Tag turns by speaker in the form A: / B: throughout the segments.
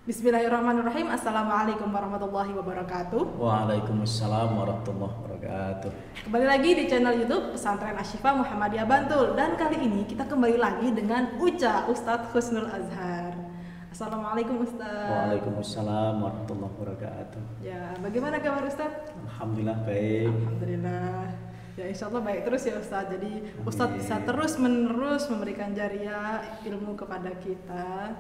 A: Bismillahirrahmanirrahim. Assalamualaikum warahmatullahi wabarakatuh.
B: Waalaikumsalam warahmatullahi wabarakatuh.
A: Kembali lagi di channel YouTube Pesantren Asy-Syifa Muhammadiyah Bantul. Dan kali ini kita kembali lagi dengan Ustadz Husnul Azhar. Assalamualaikum Ustadz.
B: Waalaikumsalam warahmatullahi wabarakatuh.
A: Ya, bagaimana kabar Ustadz?
B: Alhamdulillah baik.
A: Alhamdulillah. Ya, insya Allah baik terus ya Ustadz. Jadi Ustadz bisa terus menerus memberikan jariah ilmu kepada kita.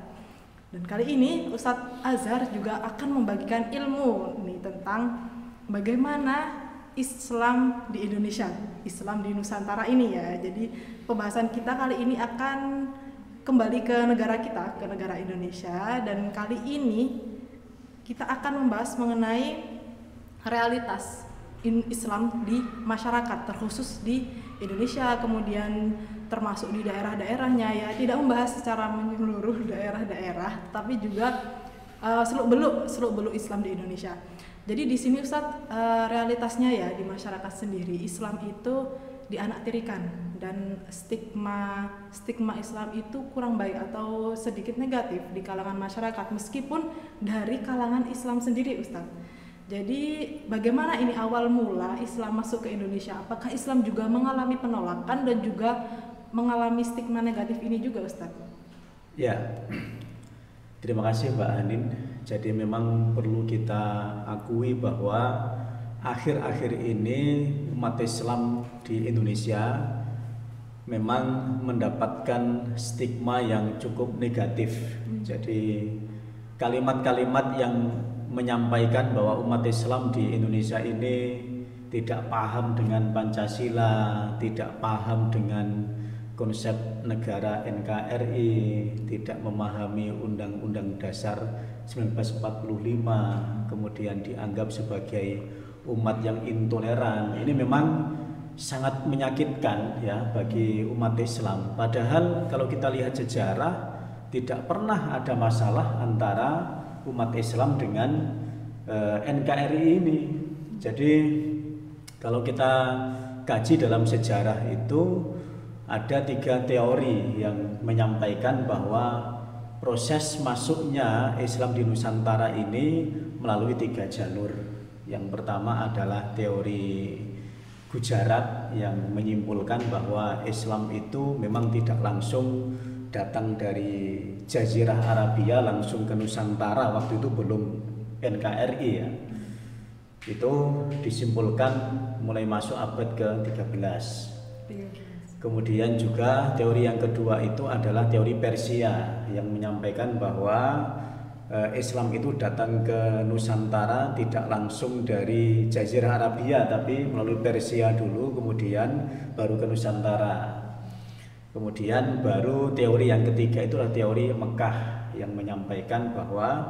A: Dan kali ini Ustadz Azhar juga akan membagikan ilmu nih tentang bagaimana Islam di Indonesia, Islam di Nusantara ini ya. Jadi pembahasan kita kali ini akan kembali ke negara kita, ke negara Indonesia. Dan kali ini kita akan membahas mengenai realitas Islam di masyarakat, terkhusus di Indonesia, kemudian termasuk di daerah-daerahnya ya. Tidak membahas secara menyeluruh daerah-daerah, tapi juga seluk-beluk Islam di Indonesia. Jadi di sini Ustadz, realitasnya ya di masyarakat sendiri Islam itu dianaktirikan dan stigma Islam itu kurang baik atau sedikit negatif di kalangan masyarakat, meskipun dari kalangan Islam sendiri Ustadz. Jadi bagaimana ini awal mula Islam masuk ke Indonesia? Apakah Islam juga mengalami penolakan dan juga mengalami stigma negatif ini juga Ustaz?
B: Ya, terima kasih Mbak Hanin. Jadi memang perlu kita akui bahwa akhir-akhir ini umat Islam di Indonesia memang mendapatkan stigma yang cukup negatif. Jadi kalimat-kalimat yang menyampaikan bahwa umat Islam di Indonesia ini tidak paham dengan Pancasila, tidak paham dengan konsep negara NKRI, tidak memahami Undang-Undang Dasar 1945, kemudian dianggap sebagai umat yang intoleran. Ini memang sangat menyakitkan ya bagi umat Islam. Padahal kalau kita lihat sejarah, tidak pernah ada masalah antara umat Islam dengan NKRI ini. Jadi kalau kita kaji dalam sejarah itu ada 3 teori yang menyampaikan bahwa proses masuknya Islam di Nusantara ini melalui 3 jalur. Yang pertama adalah teori Gujarat yang menyimpulkan bahwa Islam itu memang tidak langsung datang dari Jazirah Arabia langsung ke Nusantara, waktu itu belum NKRI ya. Itu disimpulkan mulai masuk abad ke-13. Kemudian juga teori yang kedua itu adalah teori Persia yang menyampaikan bahwa Islam itu datang ke Nusantara tidak langsung dari Jazirah Arabia tapi melalui Persia dulu, kemudian baru ke Nusantara. Kemudian baru teori yang ketiga itu adalah teori Mekah yang menyampaikan bahwa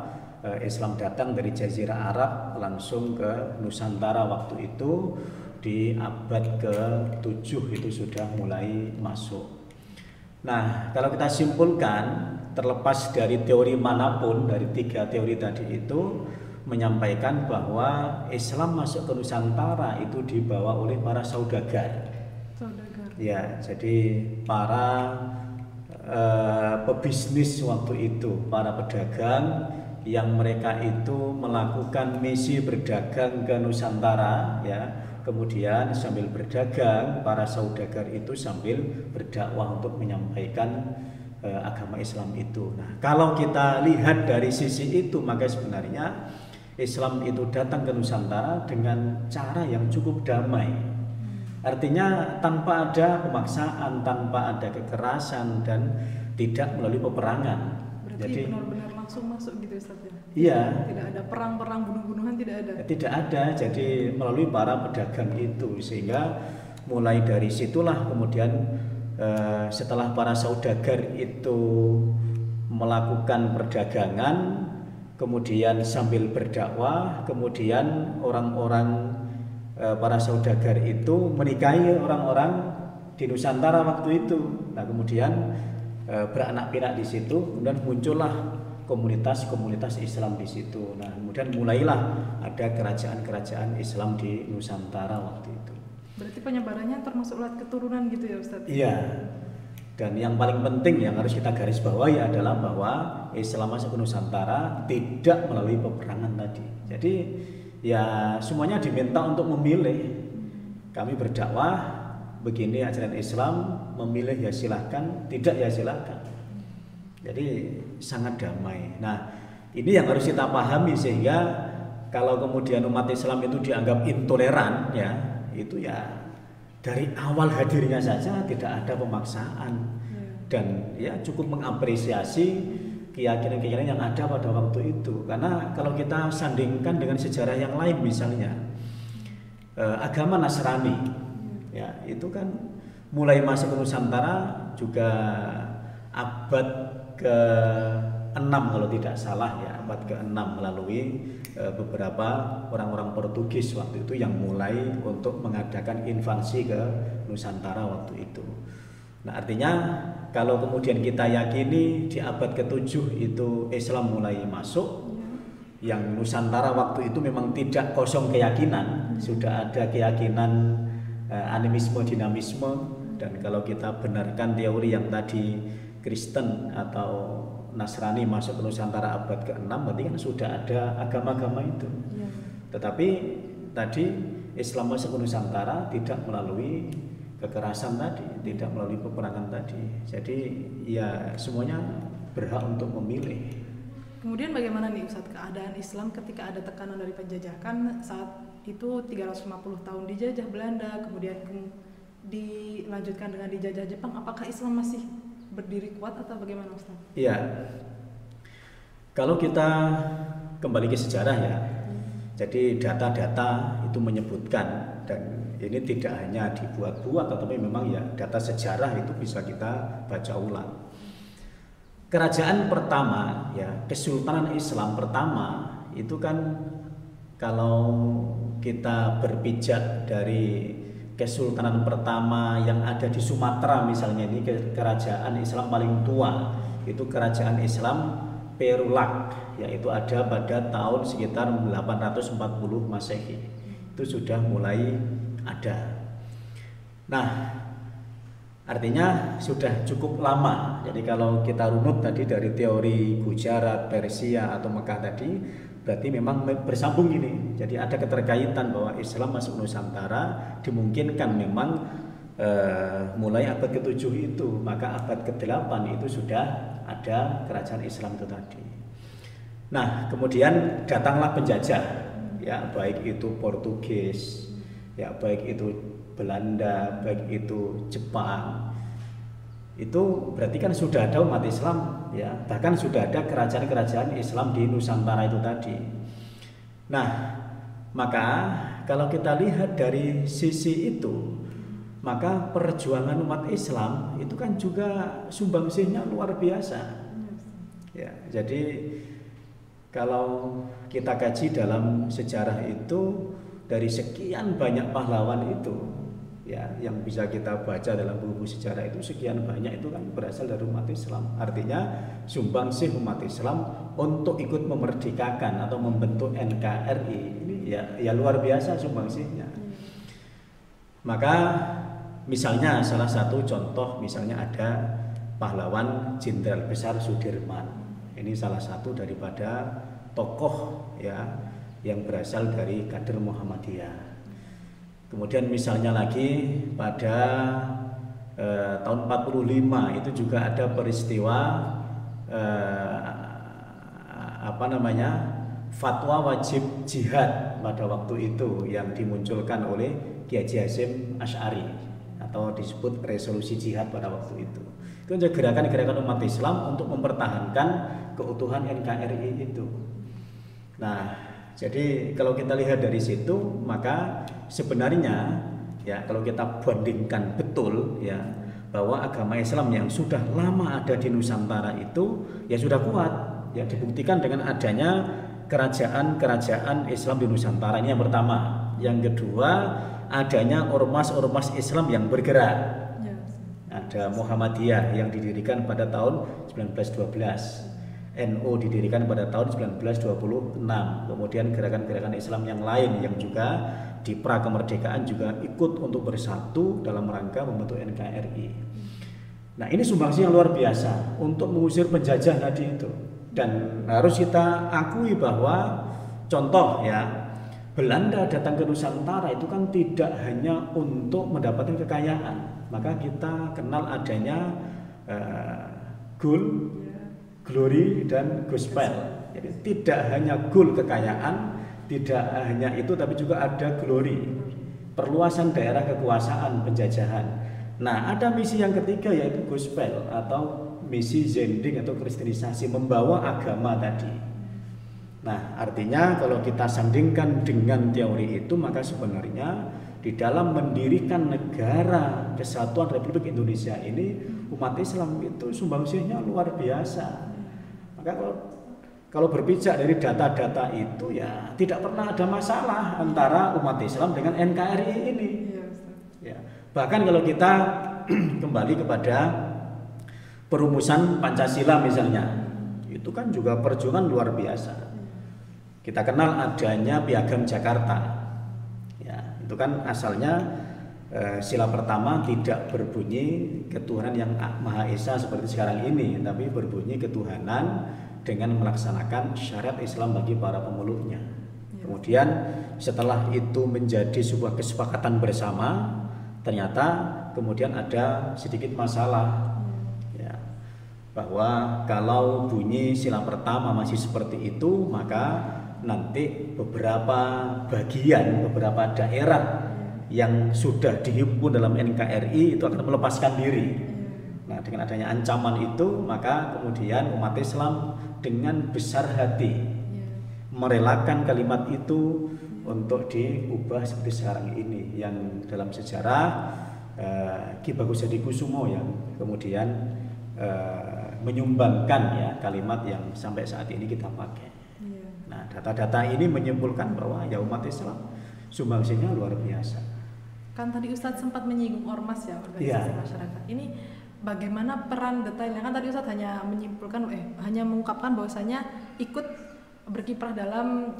B: Islam datang dari Jazirah Arab langsung ke Nusantara, waktu itu di abad ke-7 itu sudah mulai masuk. Nah, kalau kita simpulkan, terlepas dari teori manapun dari 3 teori tadi itu menyampaikan bahwa Islam masuk ke Nusantara itu dibawa oleh para saudagar. Ya, jadi para pebisnis waktu itu, para pedagang yang mereka itu melakukan misi berdagang ke Nusantara ya. Kemudian sambil berdagang, para saudagar itu sambil berdakwah untuk menyampaikan agama Islam itu. Nah, kalau kita lihat dari sisi itu, maka sebenarnya Islam itu datang ke Nusantara dengan cara yang cukup damai. Artinya tanpa ada pemaksaan, tanpa ada kekerasan dan tidak melalui peperangan.
A: Berarti
B: jadi
A: benar-benar langsung masuk gitu Ustaz ya?
B: Iya.
A: Tidak ada perang-perang, bunuh-bunuhan, tidak ada?
B: Tidak ada, jadi melalui para pedagang itu. Sehingga mulai dari situlah kemudian setelah para saudagar itu melakukan perdagangan, kemudian sambil berdakwah, kemudian orang-orang para saudagar itu menikahi orang-orang di Nusantara waktu itu. Nah, kemudian beranak pinak di situ, kemudian muncullah komunitas-komunitas Islam di situ. Nah, kemudian mulailah ada kerajaan-kerajaan Islam di Nusantara waktu itu.
A: Berarti penyebarannya termasuk lewat keturunan gitu ya Ustaz?
B: Iya. Dan yang paling penting yang harus kita garis bawahi adalah bahwa Islam masuk ke Nusantara tidak melalui peperangan tadi. Jadi ya semuanya diminta untuk memilih. Kami berdakwah begini ajaran Islam, memilih ya silahkan, tidak ya silahkan. Jadi sangat damai. Nah ini yang harus kita pahami, sehingga kalau kemudian umat Islam itu dianggap intoleran, ya itu ya dari awal hadirnya saja tidak ada pemaksaan, dan ya cukup mengapresiasi keyakinan-keyakinan yang ada pada waktu itu. Karena kalau kita sandingkan dengan sejarah yang lain, misalnya agama Nasrani, ya itu kan mulai masuk ke Nusantara juga abad ke-6 kalau tidak salah, ya abad ke-6 melalui beberapa orang-orang Portugis waktu itu yang mulai untuk mengadakan invasi ke Nusantara waktu itu. Nah artinya kalau kemudian kita yakini di abad ke-7 itu Islam mulai masuk, yang Nusantara waktu itu memang tidak kosong keyakinan, sudah ada keyakinan animisme, dinamisme, dan kalau kita benarkan teori yang tadi Kristen atau Nasrani masuk ke Nusantara abad ke-6, berarti kan sudah ada agama-agama itu. Tetapi tadi Islam masuk ke Nusantara tidak melalui kekerasan tadi, tidak melalui peperangan tadi. Jadi ya semuanya berhak untuk memilih.
A: Kemudian bagaimana nih Ustadz keadaan Islam ketika ada tekanan dari penjajahan saat itu 350 tahun dijajah Belanda, kemudian dilanjutkan dengan dijajah Jepang, apakah Islam masih berdiri kuat atau bagaimana Ustaz?
B: Iya, kalau kita kembali ke sejarah ya, jadi data-data itu menyebutkan, dan ini tidak hanya dibuat-buat, tetapi memang ya data sejarah itu bisa kita baca ulang. Kerajaan pertama ya, Kesultanan Islam pertama itu kan kalau kita berpijak dari Kesultanan pertama yang ada di Sumatera misalnya, ini kerajaan Islam paling tua, itu kerajaan Islam Perulak, yaitu ada pada tahun sekitar 840 Masehi. Itu sudah mulai ada. Nah, artinya sudah cukup lama. Jadi kalau kita runut tadi dari teori Gujarat, Persia atau Mekah tadi, berarti memang bersambung ini. Jadi ada keterkaitan bahwa Islam masuk Nusantara dimungkinkan memang mulai abad ke-7 itu, maka abad ke-8 itu sudah ada kerajaan Islam itu tadi. Nah, kemudian datanglah penjajah, ya baik itu Portugis, ya baik itu Belanda, baik itu Jepang. Itu berarti kan sudah ada umat Islam, ya bahkan sudah ada kerajaan-kerajaan Islam di Nusantara itu tadi. Nah, maka kalau kita lihat dari sisi itu, maka perjuangan umat Islam itu kan juga sumbangsihnya luar biasa. Ya, jadi kalau kita kaji dalam sejarah itu, dari sekian banyak pahlawan itu, ya yang bisa kita baca dalam buku sejarah itu, sekian banyak itu kan berasal dari umat Islam. Artinya sumbangsih umat Islam untuk ikut memerdekakan atau membentuk NKRI ini ya luar biasa sumbangsihnya. Maka misalnya salah satu contoh, misalnya ada pahlawan Jenderal Besar Sudirman. Ini salah satu daripada tokoh ya yang berasal dari kader Muhammadiyah. Kemudian misalnya lagi pada tahun 45 itu juga ada peristiwa fatwa wajib jihad pada waktu itu yang dimunculkan oleh Kiai Haji Hasyim Asy'ari atau disebut resolusi jihad pada waktu itu. Itu gerakan-gerakan umat Islam untuk mempertahankan keutuhan NKRI itu. Nah, jadi kalau kita lihat dari situ, maka sebenarnya ya kalau kita bandingkan betul ya bahwa agama Islam yang sudah lama ada di Nusantara itu ya sudah kuat, ya dibuktikan dengan adanya kerajaan-kerajaan Islam di Nusantara. Ini yang pertama. Yang kedua, adanya ormas-ormas Islam yang bergerak. Ada Muhammadiyah yang didirikan pada tahun 1912. NU didirikan pada tahun 1926. Kemudian gerakan-gerakan Islam yang lain yang juga di pra kemerdekaan juga ikut untuk bersatu dalam rangka membentuk NKRI. Nah, ini sumbangsi yang luar biasa untuk mengusir penjajah tadi itu. Dan harus kita akui bahwa contoh ya, Belanda datang ke Nusantara itu kan tidak hanya untuk mendapatkan kekayaan. Maka kita kenal adanya gold, glory, dan gospel. Jadi tidak hanya gold kekayaan, tidak hanya itu, tapi juga ada glory, perluasan daerah kekuasaan penjajahan. Nah, ada misi yang ketiga yaitu gospel atau misi zending atau kristenisasi, membawa agama tadi. Nah, artinya kalau kita sandingkan dengan teori itu, maka sebenarnya di dalam mendirikan negara Kesatuan Republik Indonesia ini, umat Islam itu sumbangsinya luar biasa. Maka kalau berpijak dari data-data itu ya tidak pernah ada masalah antara umat Islam dengan NKRI ini. Ya. Bahkan kalau kita kembali kepada perumusan Pancasila misalnya, itu kan juga perjuangan luar biasa. Kita kenal adanya Piagam Jakarta. Ya, itu kan asalnya sila pertama tidak berbunyi ketuhanan yang Maha Esa seperti sekarang ini, tapi berbunyi ketuhanan dengan melaksanakan syariat Islam bagi para pemeluknya. Kemudian setelah itu menjadi sebuah kesepakatan bersama, ternyata kemudian ada sedikit masalah ya, bahwa kalau bunyi sila pertama masih seperti itu, maka nanti beberapa bagian, beberapa daerah yang sudah dihimpun dalam NKRI itu akan melepaskan diri. Nah, dengan adanya ancaman itu, maka kemudian umat Islam dengan besar hati merelakan kalimat itu untuk diubah seperti sekarang ini, yang dalam sejarah Ki Bagus Hadikusumo yang kemudian menyumbangkan ya kalimat yang sampai saat ini kita pakai. Nah, data-data ini menyimpulkan bahwa ya umat Islam sumbangsinya luar biasa.
A: Kan tadi Ustadz sempat menyinggung ormas ya, organisasi masyarakat. Ini bagaimana peran detailnya? Kan tadi Ustadz hanya menyimpulkan, hanya mengungkapkan bahwasanya ikut berkiprah dalam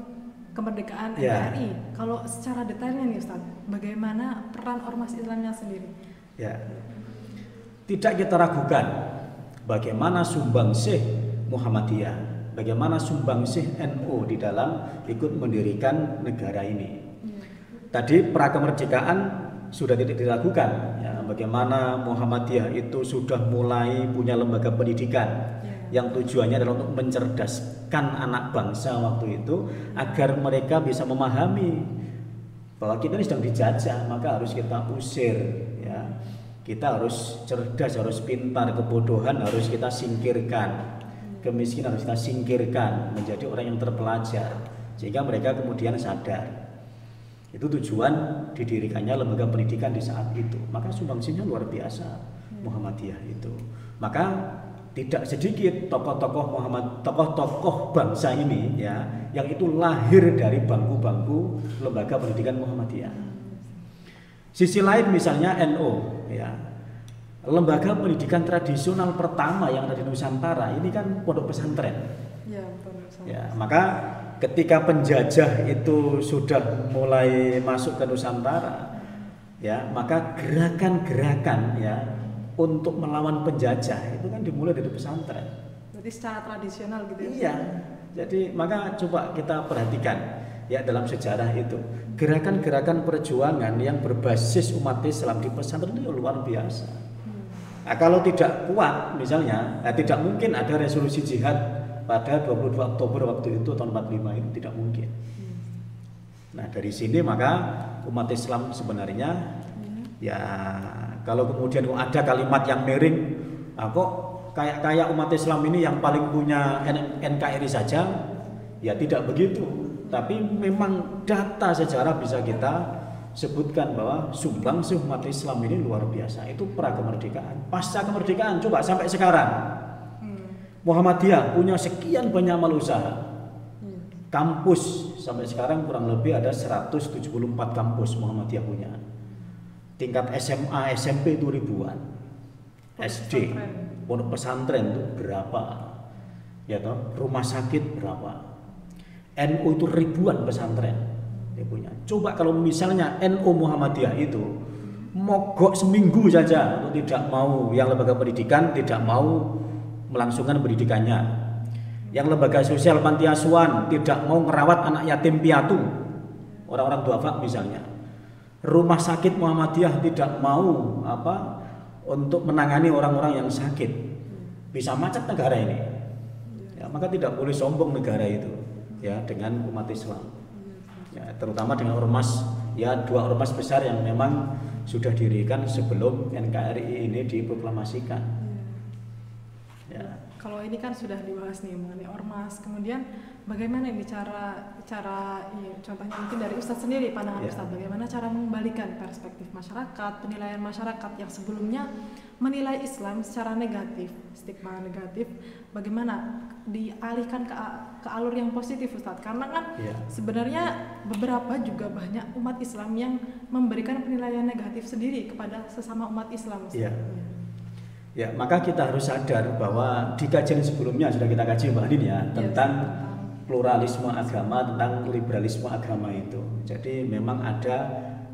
A: kemerdekaan NKRI. Kalau secara detailnya nih Ustadz, bagaimana peran ormas Islamnya sendiri?
B: Ya, tidak kita ragukan bagaimana sumbangsih Muhammadiyah, bagaimana sumbangsih NU di dalam ikut mendirikan negara ini. Tadi prakemerdekaan sudah tidak diragukan, ya, bagaimana Muhammadiyah itu sudah mulai punya lembaga pendidikan yang tujuannya adalah untuk mencerdaskan anak bangsa waktu itu agar mereka bisa memahami bahwa kita ini sedang dijajah, maka harus kita usir ya. Kita harus cerdas, harus pintar, kebodohan harus kita singkirkan, kemiskinan harus kita singkirkan, menjadi orang yang terpelajar sehingga mereka kemudian sadar. Itu tujuan didirikannya lembaga pendidikan di saat itu. Maka sumbangsinya luar biasa Muhammadiyah itu. Maka tidak sedikit tokoh-tokoh bangsa ini ya yang itu lahir dari bangku-bangku lembaga pendidikan Muhammadiyah. Sisi lain misalnya NU ya. Lembaga pendidikan tradisional pertama yang ada di Nusantara ini kan pondok pesantren.
A: Ya, pondok pesantren.
B: Ya, maka ketika penjajah itu sudah mulai masuk ke Nusantara ya, maka gerakan-gerakan ya untuk melawan penjajah itu kan dimulai dari pesantren.
A: Berarti secara tradisional gitu ya?
B: Iya. Jadi maka coba kita perhatikan ya dalam sejarah itu gerakan-gerakan perjuangan yang berbasis umat Islam di pesantren itu luar biasa. Nah, kalau tidak kuat misalnya, tidak mungkin ada resolusi jihad pada 22 Oktober waktu itu tahun 45 itu tidak mungkin. Nah, dari sini maka umat Islam sebenarnya ya kalau kemudian ada kalimat yang miring, kok kayak umat Islam ini yang paling punya NKRI saja, ya tidak begitu. Tapi memang data sejarah bisa kita sebutkan bahwa sumbangsih umat Islam ini luar biasa. Itu pra kemerdekaan, pasca kemerdekaan coba sampai sekarang. Muhammadiyah punya sekian banyak amal usaha. Kampus sampai sekarang kurang lebih ada 174 kampus Muhammadiyah punya. Tingkat SMA, SMP itu ribuan. SD, pondok pesantren itu berapa? Ya toh, rumah sakit berapa? NU itu ribuan pesantren dia punya. Coba kalau misalnya NU Muhammadiyah itu mogok seminggu saja untuk tidak mau, yang lembaga pendidikan tidak mau melangsungkan pendidikannya, yang lembaga sosial panti asuhan tidak mau merawat anak yatim piatu, orang-orang duafa misalnya, rumah sakit Muhammadiyah tidak mau untuk menangani orang-orang yang sakit. Bisa macet negara ini ya, maka tidak boleh sombong negara itu ya dengan umat Islam ya, terutama dengan ormas ya, 2 ormas besar yang memang sudah didirikan sebelum NKRI ini diproklamasikan ya.
A: Kalau ini kan sudah dibahas nih mengenai ormas, kemudian bagaimana ini cara ya, contohnya mungkin dari Ustadz sendiri, pandangan Ustadz, bagaimana cara mengembalikan perspektif masyarakat, penilaian masyarakat yang sebelumnya menilai Islam secara negatif, stigma negatif, bagaimana dialihkan ke alur yang positif Ustadz, karena kan sebenarnya beberapa juga banyak umat Islam yang memberikan penilaian negatif sendiri kepada sesama umat Islam Ustadz.
B: Ya, maka kita harus sadar bahwa di kajian sebelumnya sudah kita kaji Mbak Andin ya, tentang pluralisme agama, tentang liberalisme agama itu. Jadi memang ada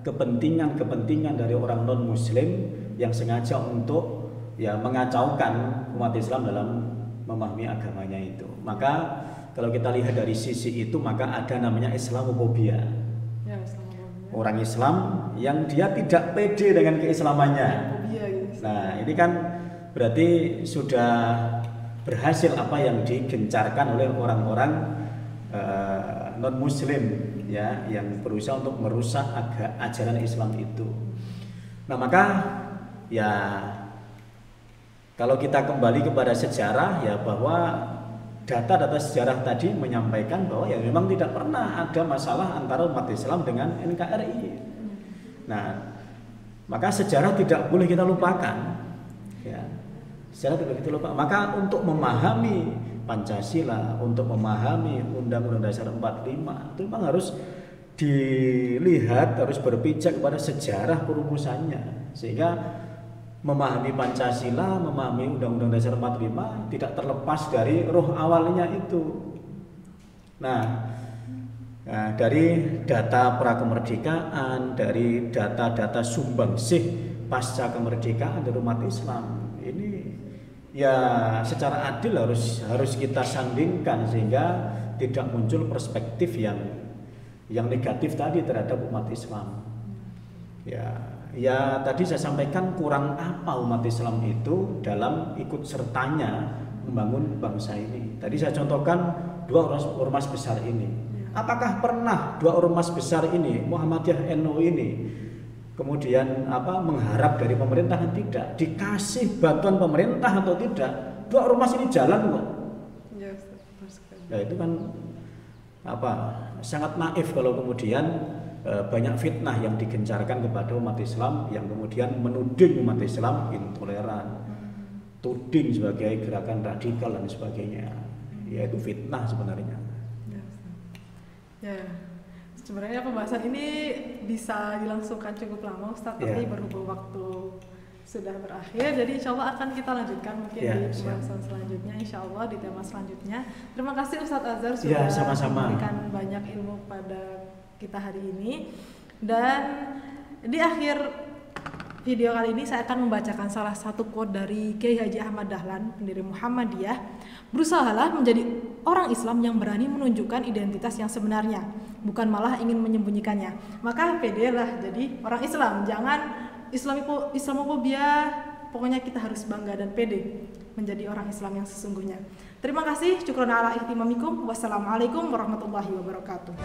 B: kepentingan dari orang non muslim yang sengaja untuk ya mengacaukan umat Islam dalam memahami agamanya itu. Maka kalau kita lihat dari sisi itu, maka ada namanya Islamofobia. Ya, Islamofobia. Orang Islam yang dia tidak pede dengan keislamannya. Nah, ini kan berarti sudah berhasil apa yang digencarkan oleh orang-orang non muslim ya, yang berusaha untuk merusak ajaran Islam itu. Nah, maka ya kalau kita kembali kepada sejarah ya, bahwa data-data sejarah tadi menyampaikan bahwa ya memang tidak pernah ada masalah antara umat Islam dengan NKRI. Nah, maka sejarah tidak boleh kita lupakan ya. Sejarah tidak boleh kita lupakan. Maka untuk memahami Pancasila, untuk memahami Undang-Undang Dasar 45 itu memang harus dilihat, harus berpijak pada sejarah perumusannya, sehingga memahami Pancasila, memahami Undang-Undang Dasar 45 tidak terlepas dari roh awalnya itu. Nah, dari data prakemerdekaan, dari data-data sumbangsih pasca kemerdekaan dari umat Islam ini ya secara adil harus kita sandingkan sehingga tidak muncul perspektif yang negatif tadi terhadap umat Islam. Ya tadi saya sampaikan kurang apa umat Islam itu dalam ikut sertanya membangun bangsa ini. Tadi saya contohkan 2 ormas besar ini. Apakah pernah 2 ormas besar ini, Muhammadiyah, NU ini, kemudian mengharap dari pemerintahan? Tidak. Dikasih bantuan pemerintah atau tidak, 2 ormas ini jalan kok. Ya itu kan sangat naif kalau kemudian banyak fitnah yang digencarkan kepada umat Islam yang kemudian menuding umat Islam intoleran, tuding sebagai gerakan radikal dan sebagainya. Ya itu fitnah sebenarnya.
A: Ya, sebenarnya pembahasan ini bisa dilangsungkan cukup lama Ustadz, tapi berhubung waktu sudah berakhir, jadi insya Allah akan kita lanjutkan mungkin di pembahasan selanjutnya, insya Allah di tema selanjutnya. Terima kasih Ustadz Azhar sudah memberikan banyak ilmu pada kita hari ini. Dan di akhir video kali ini saya akan membacakan salah satu quote dari Kiai Haji Ahmad Dahlan, pendiri Muhammadiyah. Berusahalah menjadi orang Islam yang berani menunjukkan identitas yang sebenarnya, bukan malah ingin menyembunyikannya. Maka pedelah jadi orang Islam, jangan Islamofobia. Pokoknya kita harus bangga dan pede menjadi orang Islam yang sesungguhnya. Terima kasih. Syukron ala ihtimamikum. Wassalamualaikum warahmatullahi wabarakatuh.